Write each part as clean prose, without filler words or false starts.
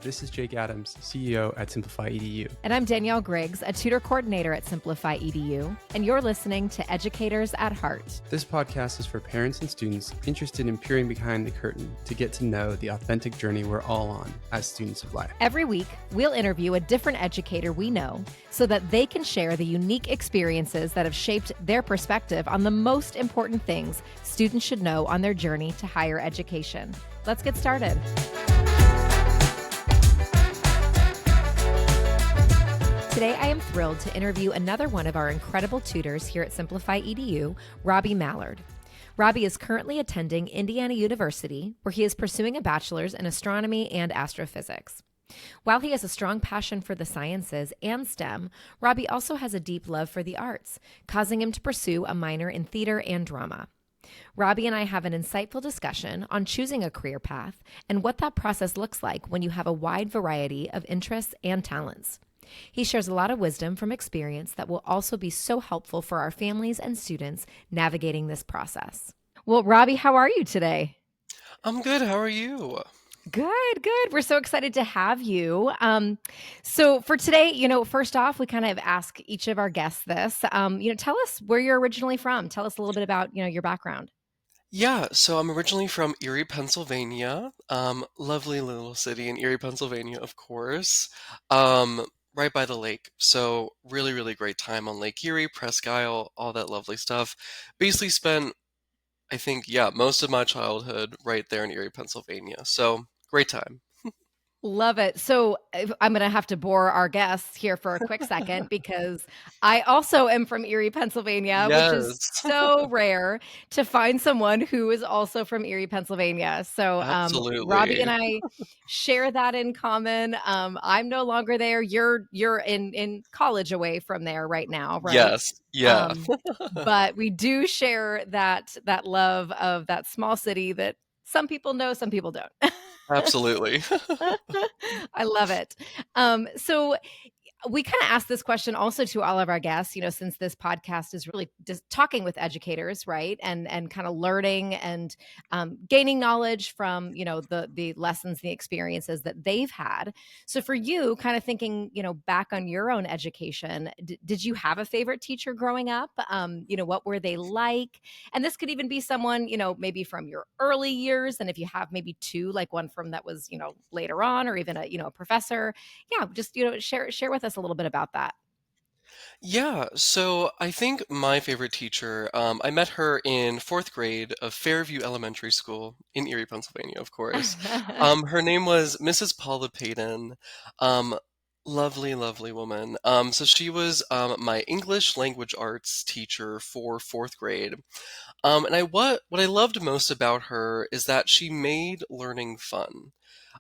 This is Jake Adams, CEO at Simplify EDU. And I'm Danielle Griggs, a tutor coordinator at Simplify EDU, and you're listening to Educators at Heart. This podcast is for parents and students interested in peering behind the curtain to get to know the authentic journey we're all on as students of life. Every week, we'll interview a different educator we know so that they can share the unique experiences that have shaped their perspective on the most important things students should know on their journey to higher education. Let's get started. Today, I am thrilled to interview another one of our incredible tutors here at Simplify EDU, Robbie Mailliard. Robbie is currently attending Indiana University, where he is pursuing a bachelor's in astronomy and astrophysics. While he has a strong passion for the sciences and STEM, Robbie also has a deep love for the arts, causing him to pursue a minor in theater and drama. Robbie and I have an insightful discussion on choosing a career path and what that process looks like when you have a wide variety of interests and talents. He shares a lot of wisdom from experience that will also be so helpful for our families and students navigating this process. Well, Robbie, how are you today? I'm good. How are you? Good. We're so excited to have you. So for today, first off, we kind of ask each of our guests this. Tell us where you're originally from. Tell us a little bit about, your background. Yeah, so I'm originally from Erie, Pennsylvania. Lovely little city in Erie, Pennsylvania, of course. Right by the lake. So really, really great time on Lake Erie, Presque Isle, all that lovely stuff. Basically spent, I think, most of my childhood right there in Erie, Pennsylvania. So great time. Love it. So I'm going to have to bore our guests here for a quick second because I also am from Erie, Pennsylvania, which is so rare to find someone who is also from Erie, Pennsylvania. So Absolutely. Robbie and I share that in common. I'm no longer there. You're in college away from there right now, right? Yes. Yeah. But we do share that love of that small city that some people know, some people don't. Absolutely. I love it. So we kind of ask this question also to all of our guests, since this podcast is really just talking with educators, right? And kind of learning and gaining knowledge from, the lessons, the experiences that they've had. So for you, kind of thinking, back on your own education, did you have a favorite teacher growing up? What were they like? And this could even be someone, maybe from your early years. And if you have maybe two, like one from that was, later on, or even a professor, just, share with us a little bit about that. Yeah, so I think my favorite teacher, I met her in fourth grade of Fairview Elementary School in Erie, Pennsylvania, of course. Her name was Mrs. Paula Payton. Lovely, lovely woman. So she was my English language arts teacher for fourth grade. And what I loved most about her is that she made learning fun.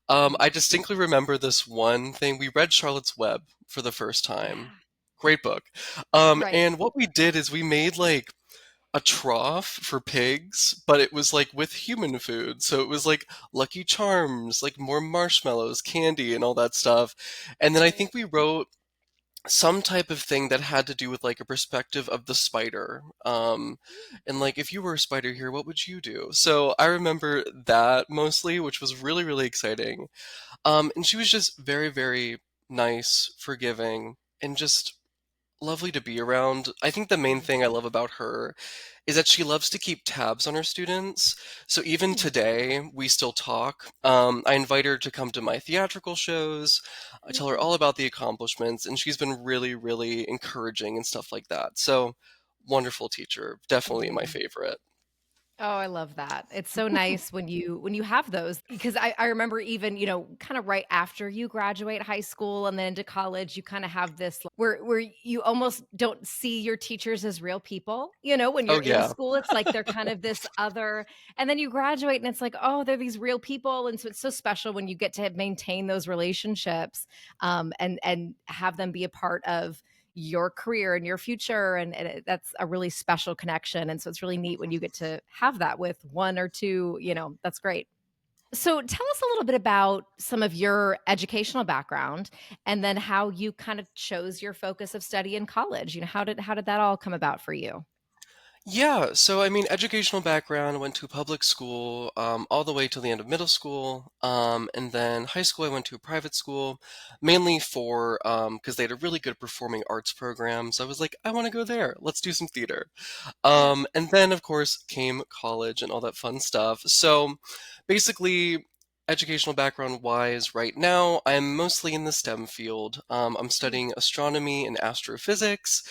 I distinctly remember this one thing. We read Charlotte's Web for the first time. Great book. Right. And what we did is we made like a trough for pigs, but it was like with human food. So it was like Lucky Charms, like more marshmallows, candy, and all that stuff. And then I think we wrote some type of thing that had to do with like a perspective of the spider. And like if you were a spider here, what would you do? So I remember that mostly, which was really, really exciting. And she was just very, very nice, forgiving, and just lovely to be around. I think the main thing I love about her is that she loves to keep tabs on her students. So even today, we still talk. I invite her to come to my theatrical shows. I tell her all about the accomplishments, and she's been really, really encouraging and stuff like that. So wonderful teacher, definitely my favorite. Oh, I love that. It's so nice when you have those because I remember even, kind of right after you graduate high school and then into college, you kind of have this where you almost don't see your teachers as real people. When you're in school, it's like they're kind of this other, and then you graduate and it's like, oh, they're these real people. And so it's so special when you get to maintain those relationships and have them be a part of your career and your future. And that's a really special connection. And so it's really neat when you get to have that with one or two, that's great. So tell us a little bit about some of your educational background and then how you kind of chose your focus of study in college. How did that all come about for you? Yeah, so I mean, educational background, I went to public school all the way till the end of middle school. And then high school, I went to a private school, mainly for because they had a really good performing arts program. So I was like, I want to go there. Let's do some theater. Yeah. And then, of course, came college and all that fun stuff. So basically, educational background wise, right now, I'm mostly in the STEM field. I'm Mm. studying astronomy and astrophysics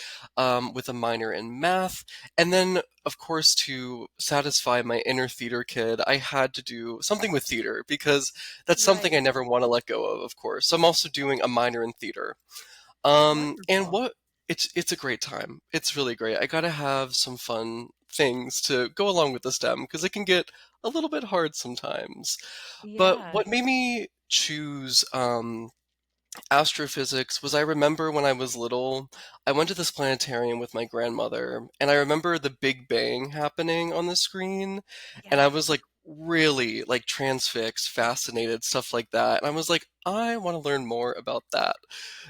with a minor in math. And then, of course, to satisfy my inner theater kid, I had to do something with theater because that's something I Right. never want to let go of course. So I'm also doing a minor in theater. And Wonderful. what it's a great time. It's really great. I gotta have some fun things to go along with the STEM because it can get a little bit hard sometimes. But Yeah. what made me choose astrophysics was I remember when I was little, I went to this planetarium with my grandmother, and I remember the Big Bang happening on the screen, and I Yeah. was like really like transfixed, fascinated, stuff like that. And I was like, I want to learn more about that.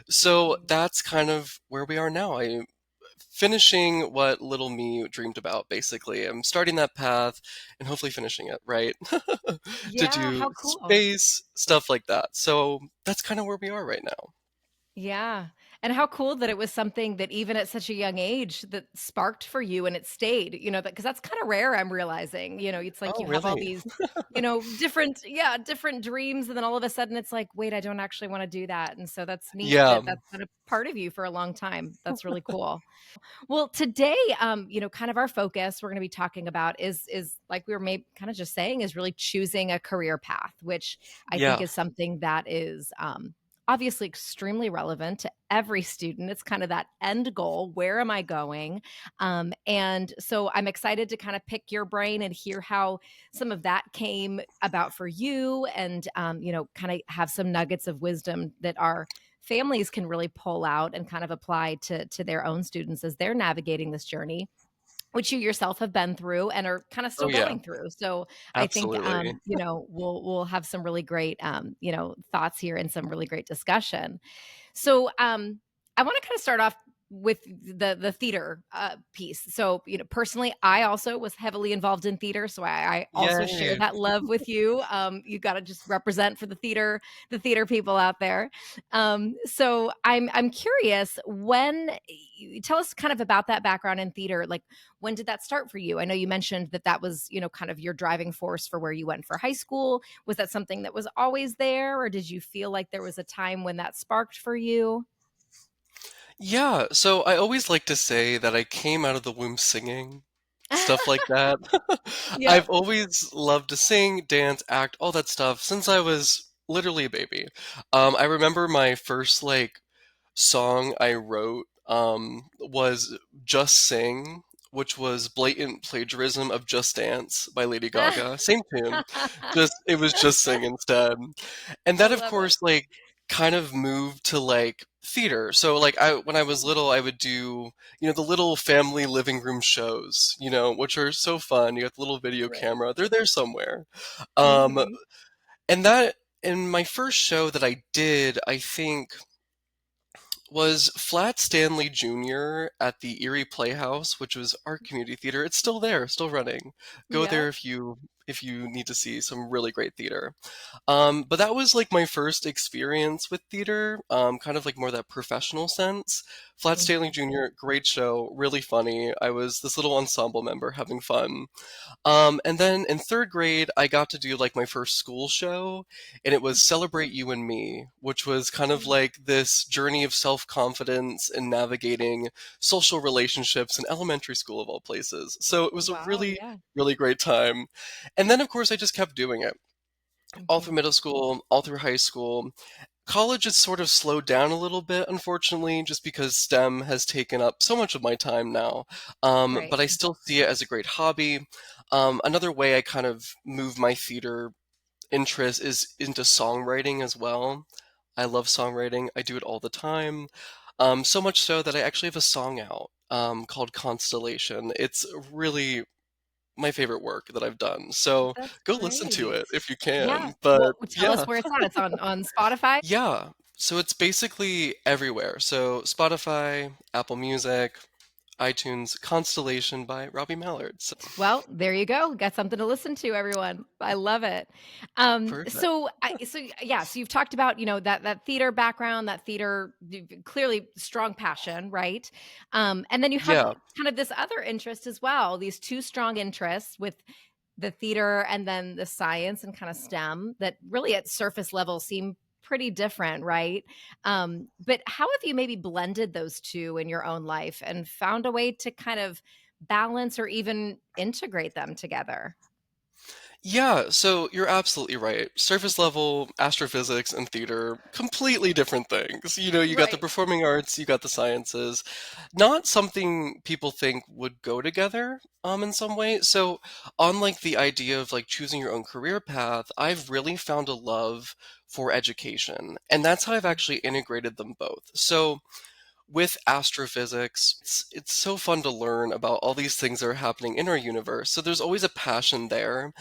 So Mhm. that's kind of where we are now. I'm finishing what little me dreamed about, basically. I'm starting that path and hopefully finishing it, right? To Yeah, do how cool. space, stuff like that. So that's kind of where we are right now. Yeah. And how cool that it was something that even at such a young age that sparked for you and it stayed, that because that's kind of rare, I'm realizing. It's like Oh, you have all really? these, different dreams. And then all of a sudden it's like, wait, I don't actually want to do that. And so that's neat Yeah. that that's been a part of you for a long time. That's really cool. Well, today, kind of our focus we're going to be talking about is like we were maybe kind of just saying is really choosing a career path, which I think Yeah. is something that is obviously extremely relevant to every student. It's kind of that end goal. Where am I going? And so I'm excited to kind of pick your brain and hear how some of that came about for you, and kind of have some nuggets of wisdom that are families can really pull out and kind of apply to their own students as they're navigating this journey, which you yourself have been through and are kind of Oh, still yeah. going through. So I think Absolutely. we'll have some really great thoughts here and some really great discussion. So, I want to kind of start off with the theater piece. So, personally, I also was heavily involved in theater, so I also share Yay. that love with you. You got to just represent for the theater people out there. So, I'm curious when you tell us kind of about that background in theater. Like, when did that start for you? I know you mentioned that was kind of your driving force for where you went for high school. Was that something that was always there, or did you feel like there was a time when that sparked for you? Yeah. So I always like to say that I came out of the womb singing, stuff like that. Yep. I've always loved to sing, dance, act, all that stuff since I was literally a baby. I remember my first like song I wrote was Just Sing, which was blatant plagiarism of Just Dance by Lady Gaga. Same tune, just it was Just Sing instead. And I that of love it. course like kind of moved to like theater. So like I when I was little I would do, the little family living room shows, which are so fun. You got the little video Right. camera. They're there somewhere. Um Mhm. and that in my first show that I did, I think was Flat Stanley Jr. at the Erie Playhouse, which was our community theater. It's still there, still running. Go there Yep. if you need to see some really great theater. But that was like my first experience with theater, kind of like more that professional sense. Flat Stanley Mhm. Jr., great show, really funny. I was this little ensemble member having fun. And then in third grade, I got to do like my first school show, and it was Celebrate You and Me, which was kind of Mm. like this journey of self confidence and navigating social relationships in elementary school of all places. So it was a Wow, really, yeah. really great time. And then, of course, I just kept doing it all through Mhm. middle school, all through high school. College has sort of slowed down a little bit, unfortunately, just because STEM has taken up so much of my time now. But Right. I still see it as a great hobby. Another way I kind of move my theater interest is into songwriting as well. I love songwriting. I do it all the time. So much so that I actually have a song out called Constellation. It's really my favorite work that I've done. So That's go listen to great. it if you Yeah. can. Well, But tell us yeah. where it's at. It's on Spotify? Yeah. So it's basically everywhere. So Spotify, Apple Music, iTunes Constellation by Robbie Mailliard. So, Well, there you go. Got something to listen to, everyone. I love it. perfect. So you've talked about, that theater background, that theater clearly strong passion, right? And then you have Yeah. kind of this other interest as well. These two strong interests with the theater and then the science and kind of STEM that really at surface level seem pretty different, right? But how have you maybe blended those two in your own life and found a way to kind of balance or even integrate them together? Yeah, so you're absolutely right. Surface level astrophysics and theater, completely different things. You got the Right. performing arts, you got the sciences. Not something people think would go together, in some way. So, on like the idea of like choosing your own career path, I've really found a love for education, and that's how I've actually integrated them both. So, with astrophysics, it's so fun to learn about all these things that are happening in our universe. So there's always a passion there.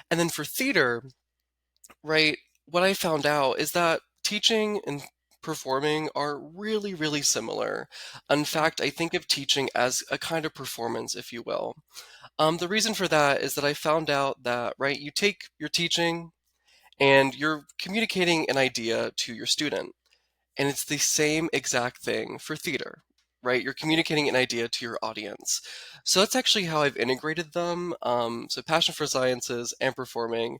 And then for theater, right, what I found out is that teaching and performing are really, really similar. In Yeah. fact, I think of teaching as a kind of performance, if you will. The reason for that is that I found out that, right, you take your teaching and you're communicating an idea to your student. And it's the same exact thing for theater, right? You're communicating an idea to your audience. So that's actually how I've integrated them. So passion for sciences and performing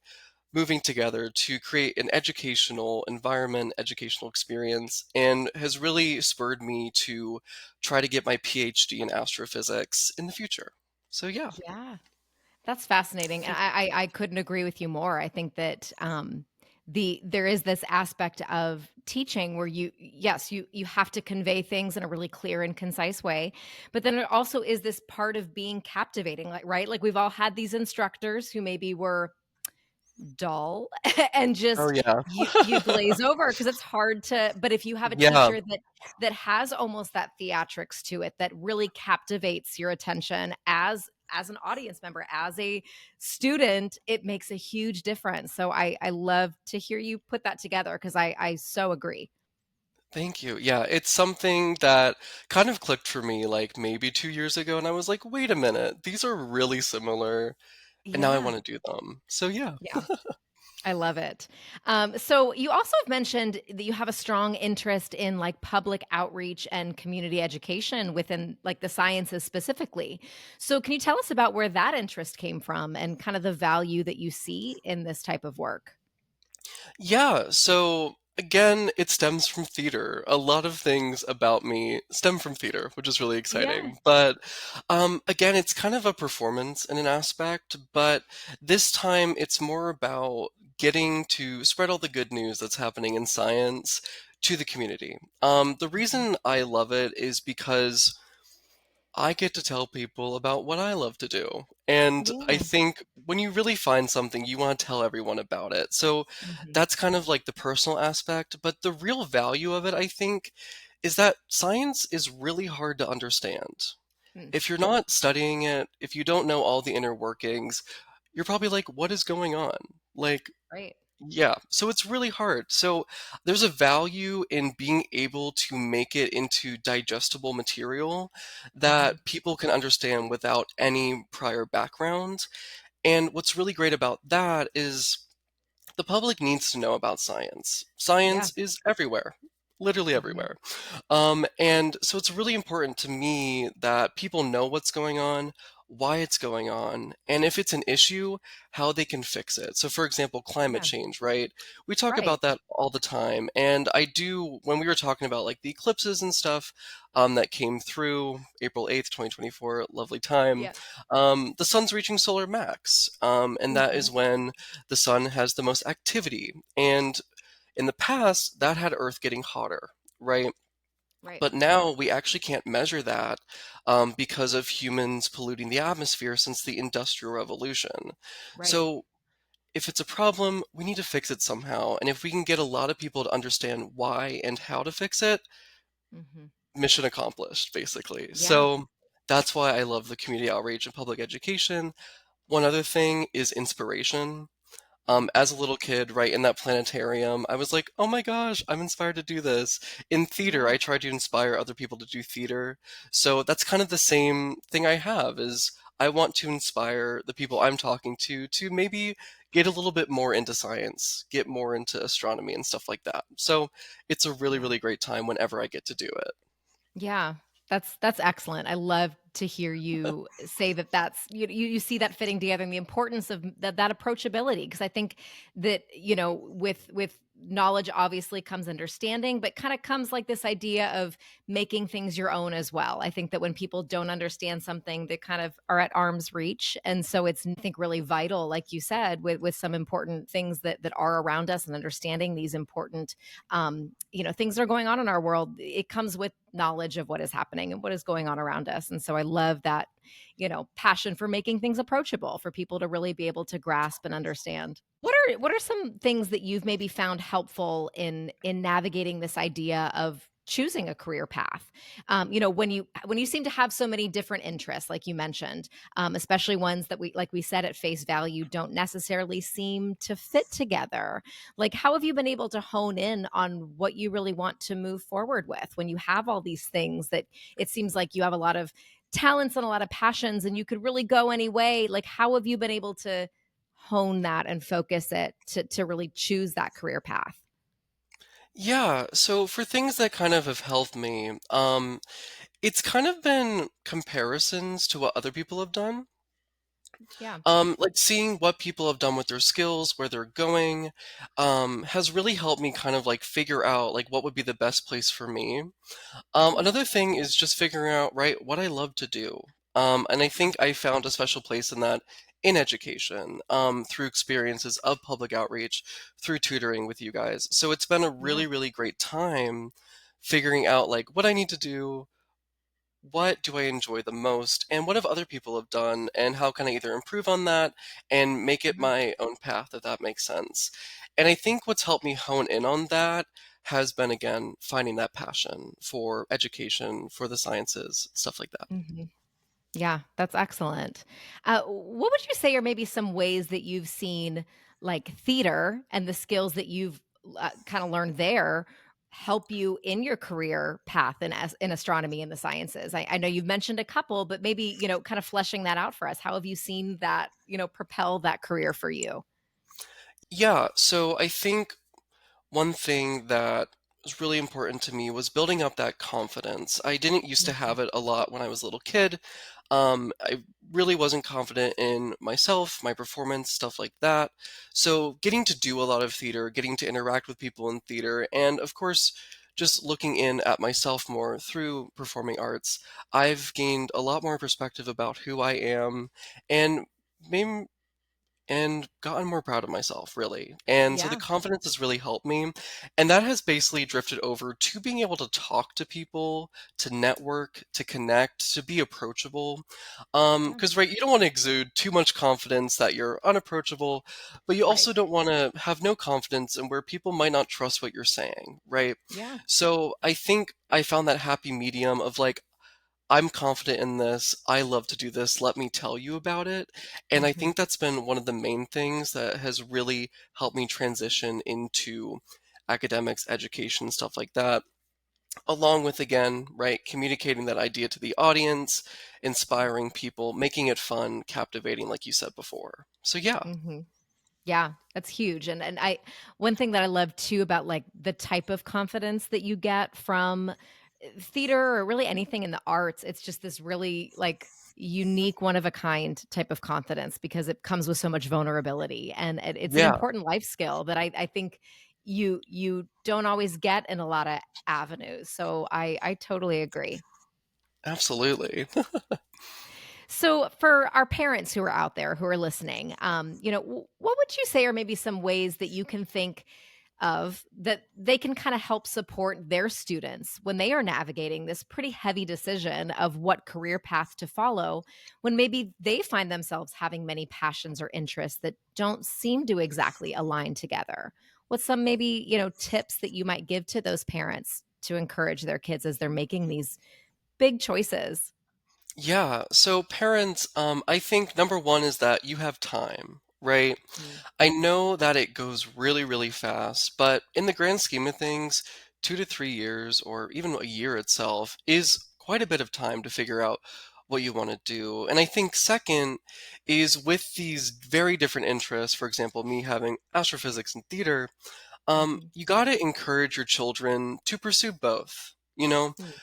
moving together to create an educational environment, educational experience, and has really spurred me to try to get my PhD in astrophysics in the future. So yeah. Yeah. That's fascinating, and I couldn't agree with you more. I think that, there is this aspect of teaching where you have to convey things in a really clear and concise way, but then it also is this part of being captivating, like, right? Like, we've all had these instructors who maybe were dull and Oh just yeah. you glaze over because it's hard to, but if you have a Yeah. teacher that has almost that theatrics to it that really captivates your attention as an audience member, as a student, it makes a huge difference. So I love to hear you put that together because I so agree. Thank you. Yeah, it's something that kind of clicked for me like maybe 2 years ago, and I was like, wait a minute, these are really similar, and now I Yeah. want to do them. So yeah. Yeah. I love it. So you also have mentioned that you have a strong interest in like public outreach and community education within like the sciences specifically. So can you tell us about where that interest came from and kind of the value that you see in this type of work? Yeah, so again, it stems from theater. A lot of things about me stem from theater, which is really Yeah. exciting. But again, it's kind of a performance in an aspect, but this time it's more about getting to spread all the good news that's happening in science to the community. The Mhm. reason I love it is because I get to tell people about what I love to do. And I Yeah. think when you really find something, you want to tell everyone about it. So Mhm. that's kind of like the personal aspect. But the real value of it, I think, is that science is really hard to understand. Mm. If you're not studying it, if you don't know all the inner workings, you're probably like, what is going on? Like, Right. yeah, so it's really hard. So there's a value in being able to make it into digestible material Mhm. that people can understand without any prior background. And what's really great about that is the public needs to know about science. Yeah. Science is everywhere, literally Mhm. everywhere. And so it's really important to me that people know what's going on, why it's going on, and if it's an issue, how they can fix it. So, for example, climate Yeah. change, right? We talk Right. about that all the time. And I do, when we were talking about like the eclipses and stuff that came through April 8th, 2024, lovely time, Yeah. the sun's reaching solar max. And that is Mhm. when the sun has the most activity. And in the past, that had Earth getting hotter, right? Right. But now we actually can't measure that because of humans polluting the atmosphere since the Industrial Revolution. Right. So if it's a problem, we need to fix it somehow. And if we can get a lot of people to understand why and how to fix it, Mhm. mission accomplished, basically. Yeah. So that's why I love the community outreach and public education. One other thing is inspiration. As a little kid, right, in that planetarium, I was like, oh my gosh, I'm inspired to do this. In theater, Yeah. I try to inspire other people to do theater. So that's kind of the same thing I have is I want to inspire the people I'm talking to maybe get a little bit more into science, get more into astronomy and stuff like that. So it's a really, Yeah. really great time whenever I get to do it. Yeah, that's excellent. I love to hear you say that that's you see that fitting together and the importance of that approachability because I think that with knowledge obviously comes understanding but kind of comes like this idea of making things your own as well. I think that when people don't understand something they kind of are at arm's reach and so it's I think really vital like you said with some important things that are around us and understanding these important things that are going on in our world, it comes with knowledge of what is happening and what is going on around us. And so I love that, passion for making things approachable for people to really be able to grasp and understand. What are some things that you've maybe found helpful in navigating this idea of choosing a career path? When you seem to have so many different interests, like you mentioned, especially ones that like we said at face value, don't necessarily seem to fit together. Like, how have you been able to hone in on what you really want to move forward with when you have all these things that it seems like you have a lot of talents and a lot of passions and you could really go any way? Like, how have you been able to hone that and focus it to really choose that career path? Yeah, so for things that kind of have helped me, it's kind of been comparisons to what other people have done. Yeah. Like seeing what people have done with their skills, where they're going, has really helped me kind of like figure out like what would be the best place for me. Yeah. Another thing is just figuring out, right, what I love to do. And I Yeah. think I found a special place in that in education, through experiences of public outreach, through tutoring with you guys. So it's been a Yeah. really, really great time figuring out like what I need to do, what do I enjoy the most, and what have other people have done, and how can I either improve on that and make it Yeah. my own path, if that makes sense. And I think what's helped me hone in on that has been, again, finding that passion for education, for the sciences, stuff like that. Mhm. Yeah, that's excellent. What would you say are maybe some ways that you've seen like theater and the skills that you've kind of learned there help you in your career path in astronomy and the sciences? I know you've mentioned a couple, but maybe, kind of fleshing that out for us. How have you seen that, propel that career for you? Yeah, so I think one thing that was really important to me was building up that confidence. I didn't used to Mhm. have it a lot when I was a little kid. I really wasn't confident in myself, my performance, stuff like that. So, getting to do a lot of theater, getting to interact with people in theater, and of course, just looking in at myself more through performing arts, I've gained a lot more perspective about who I am and maybe and gotten more proud of myself, really. And so the Yeah. confidence has really helped me. And that has basically drifted over to being able to talk to people, to network, to connect, to be approachable. Yeah. Because, right, you don't want to exude too much confidence that you're unapproachable, but you Right. also don't want to have no confidence in where people might not trust what you're saying, right? Yeah. So I think I found that happy medium of like, I'm confident in this. I love to do this. Let me tell you about it. And I Hmm. think that's been one of the main things that has really helped me transition into academics, education, stuff like that. Along with, again, right, communicating that idea to the audience, inspiring people, making it fun, captivating, like you said before. So, yeah. Hmm. Yeah, that's huge. And I one thing that I love too about like the type of confidence that you get from theater or really anything in the arts, it's just this really like unique one of a kind type of confidence because it comes with so much vulnerability and it's an Yeah, important life skill that I think you don't always get in a lot of avenues. So I totally agree. absolutely. So, for our parents who are out there who are listening, what would you say are maybe some ways that you can think of that they can kind of help support their students when they are navigating this pretty heavy decision of what career path to follow when maybe they find themselves having many passions or interests that don't seem to exactly align together? What's some maybe, tips that you might give to those parents to encourage their kids as they're making these big choices? Yeah. So, parents, I think number one is that you have time. right? Mm. I know that it goes really, really fast, but in the grand scheme of things, 2 to 3 years or even a year itself is quite a bit of time to figure out what you want to do. And I think second is with these very different interests, for example, me having astrophysics and theater, Mhm. you got to encourage your children to pursue both. Mm.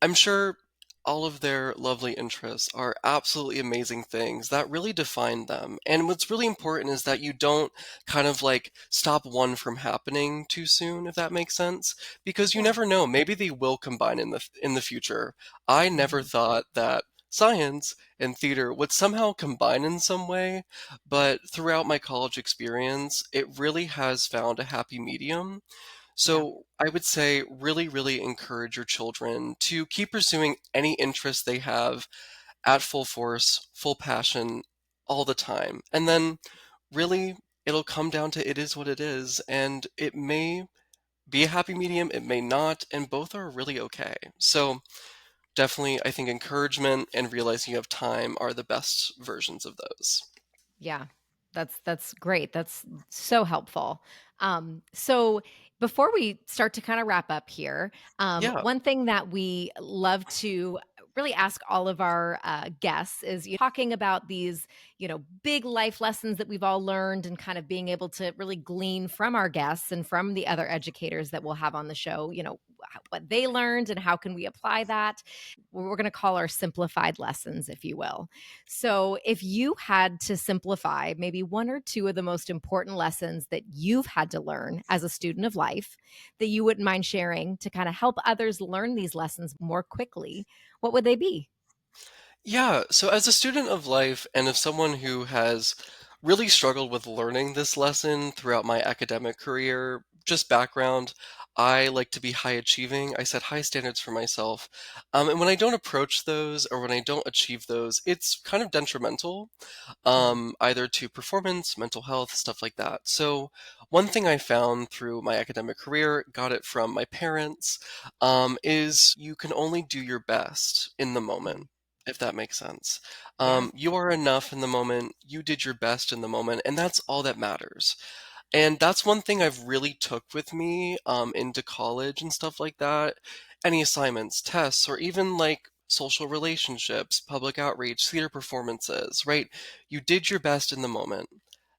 I'm sure all of their lovely interests are absolutely amazing things that really define them. And what's really important is that you don't kind of like stop one from happening too soon, if that makes sense, because you Yeah. never know. Maybe they will combine in the future. I never Mhm. thought that science and theater would somehow combine in some way, but throughout my college experience, it really has found a happy medium. Yeah. So I would say really, really encourage your children to keep pursuing any interest they have at full force, full passion, all the time. And then really, it'll come down to it is what it is. And it may be a happy medium, it may not, and both are really okay. So definitely, I think encouragement and realizing you have time are the best versions of those. Yeah, that's great. That's so helpful. So before we start to kind of wrap up here, Yeah, one thing that we love to really ask all of our guests is talking about these, big life lessons that we've all learned and kind of being able to really glean from our guests and from the other educators that we'll have on the show, what they learned and how can we apply that. We're going to call our simplified lessons, if you will. So, if you had to simplify maybe one or two of the most important lessons that you've had to learn as a student of life that you wouldn't mind sharing to kind of help others learn these lessons more quickly, what would they be? Yeah, so as a student of life and as someone who has really struggled with learning this lesson throughout my academic career, just background, I like to be high achieving. I set high standards for myself. And when I don't approach those or when I don't achieve those, it's kind of detrimental, Mhm. either to performance, mental health, stuff like that. So, one thing I found through my academic career, got it from my parents, is you can only do your best in the moment, Mhm. if that makes sense. Yeah. You are enough in the moment, you did your best in the moment, and that's all that matters. And that's one thing I've really took with me into college and stuff like that. Any assignments, tests, or even like social relationships, public outreach, theater performances, right? You did your best in the moment.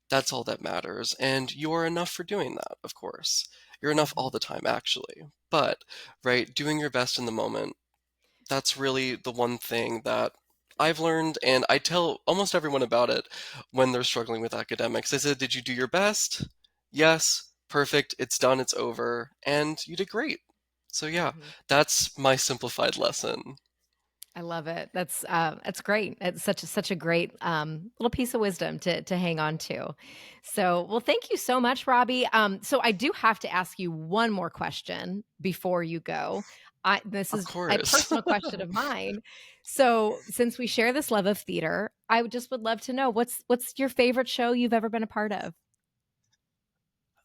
That's all that matters. And you are enough for doing that, of course. You're enough all Mhm. the time, actually. But, right, doing your best in the moment, that's really the one thing that I've learned, and I tell almost everyone about it when they're struggling with academics. I said, "Did you do your best?" Yes. Perfect. It's done. It's over. And you did great. So, yeah, Mhm. that's my simplified lesson. I love it. That's great. It's such a great little piece of wisdom to hang on to. So, well, thank you so much, Robbie. So, I do have to ask you one more question before you go. This Of is a course. personal question of mine. So, since we share this love of theater, would love to know what's your favorite show you've ever been a part of?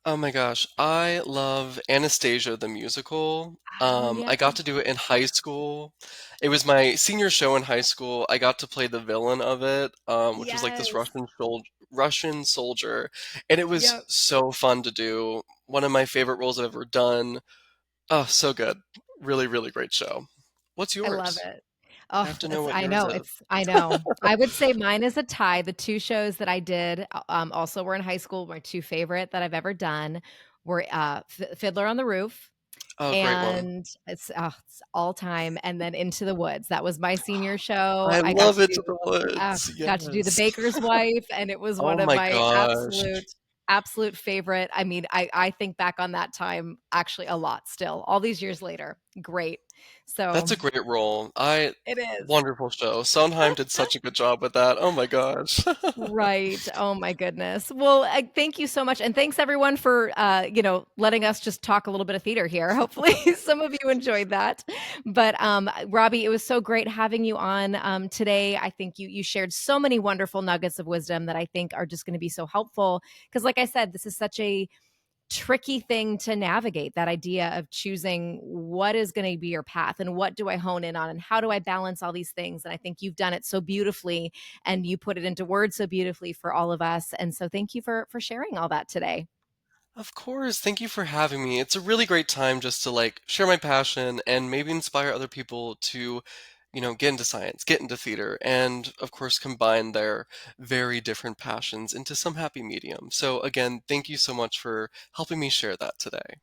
Oh my gosh, I love Anastasia the musical. Oh yeah. I got to do it in high school. It was my senior show in high school. I got to play the villain of it, which was like this Yes. Russian soldier, and it was Yep. so fun to do. One of my favorite roles I've ever done. Oh, so good. Really, really great show. What's I love yours? it. I Oh, have to know it's what I yours know, is. I know. I would say mine is a tie. The 2 shows that I did, also were in high school. My 2 favorite that I've ever done were, Fiddler on the Roof, Oh, great one. and it's all time, and then Into the Woods. That was my senior show. I I got love to It do to the Woods. got to do The Yes. Baker's Wife, and it was Oh one of my my gosh. absolute favorite. I mean, I think back on that time actually a lot still, all these years later. Great. That's So, a great role. I it is. Wonderful show. Sondheim did such a good job with that. Oh my gosh. Right. Oh my goodness. Well, thank you so much, and thanks everyone for letting us just talk a little bit of theater here. Hopefully, some of you enjoyed that. But Robbie, it was so great having you on today. I think you shared so many wonderful nuggets of wisdom that I think are just going to be so helpful. Because, like I said, this is such a tricky thing to navigate, that idea of choosing what is going to be your path and what do I hone in on and how do I balance all these things. And I think you've done it so beautifully and you put it into words so beautifully for all of us. And so thank you for sharing all that today. Of course, thank you for having me. It's a really great time just to like share my passion and maybe inspire other people to, get into science, get into theater, and of course combine their very different passions into some happy medium. So again, thank you so much for helping me share that today.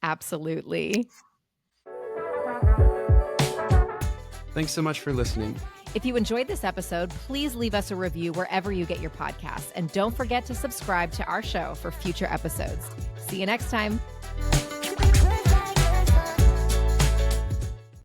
Absolutely. Thanks so much for listening. If you enjoyed this episode, please leave us a review wherever you get your podcasts. And don't forget to subscribe to our show for future episodes. See you next time.